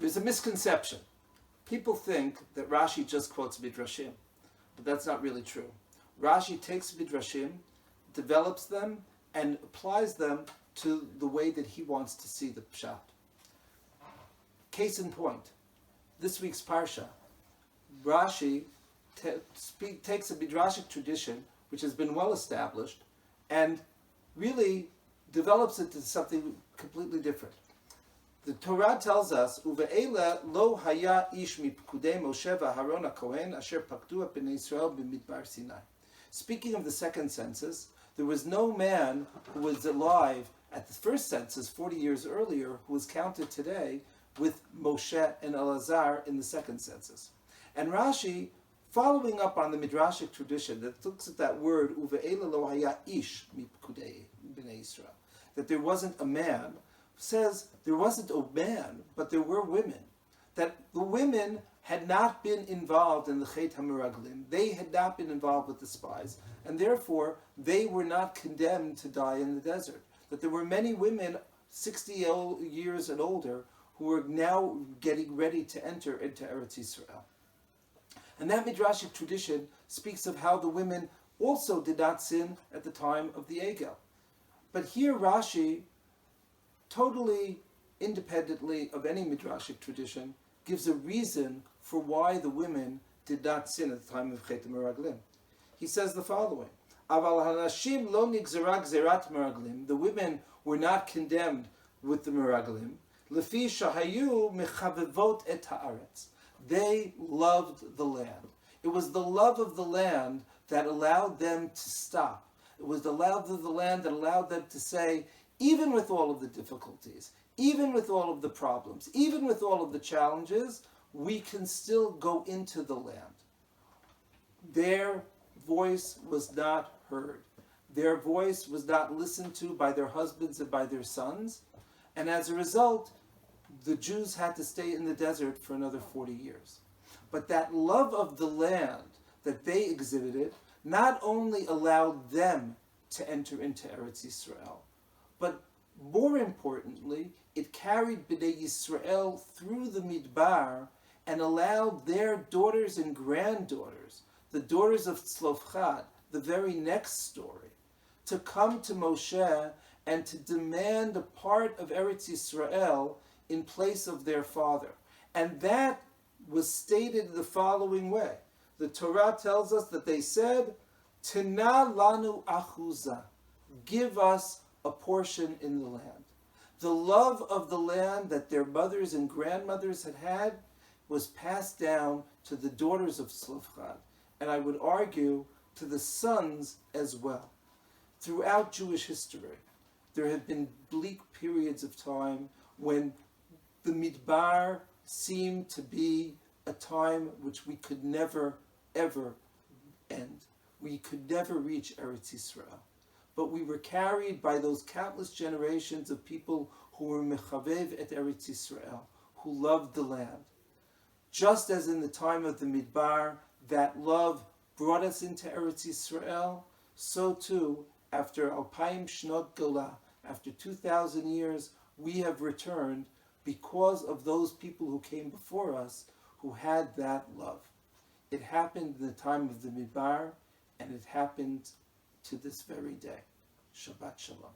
There's a misconception. People think that Rashi just quotes Midrashim, but that's not really true. Rashi takes Midrashim, develops them, and applies them to the way that he wants to see the Pshat. Case in point, this week's Parsha, Rashi takes a Midrashic tradition, which has been well established, and really develops it to something completely different. The Torah tells us, "Uve'ela lo haya ish mipkudei Moshe v'Aharon HaKohen asher pakdu et bnei Yisrael b'midbar Sinai." Speaking of the second census, there was no man who was alive at the first census 40 years earlier who was counted today with Moshe and Elazar in the second census. And Rashi, following up on the Midrashic tradition that looks at that word, "Uve'ela lo haya ish mipkudei bnei Yisrael," that there wasn't a man, says there wasn't a man, but there were women. That the women had not been involved in the Chet HaMeraglim. They had not been involved with the spies, and therefore they were not condemned to die in the desert. That there were many women 60 years and older who were now getting ready to enter into Eretz Yisrael. And that Midrashic tradition speaks of how the women also did not sin at the time of the Egel. But here Rashi, totally independently of any Midrashic tradition, gives a reason for why the women did not sin at the time of Chet HaMeraglim. He says the following, "Aval hanashim lo nigzera gzerat meraglim." The women were not condemned with the meraglim. Lefi shahayu mechavevot et haaretz. They loved the land. It was the love of the land that allowed them to stop. It was the love of the land that allowed them to say, even with all of the difficulties, even with all of the problems, even with all of the challenges, we can still go into the land. Their voice was not heard. Their voice was not listened to by their husbands and by their sons. And as a result, the Jews had to stay in the desert for another 40 years. But that love of the land that they exhibited not only allowed them to enter into Eretz Yisrael, but more importantly, it carried Bnei Yisrael through the Midbar and allowed their daughters and granddaughters, the daughters of Tzlofchad, the very next story, to come to Moshe and to demand a part of Eretz Yisrael in place of their father. And that was stated the following way. The Torah tells us that they said, "Tana lanu achuza," give us a portion in the land. The love of the land that their mothers and grandmothers had was passed down to the daughters of Tzlofchad, and I would argue to the sons as well. Throughout Jewish history, there have been bleak periods of time when the Midbar seemed to be a time which we could never, ever end. We could never reach Eretz Yisrael. But we were carried by those countless generations of people who were mechavev et Eretz Yisrael, who loved the land. Just as in the time of the Midbar, that love brought us into Eretz Yisrael, so too, after Alpayim Shnot Golah, after 2,000 years, we have returned because of those people who came before us who had that love. It happened in the time of the Midbar, and it happened to this very day. Shabbat Shalom.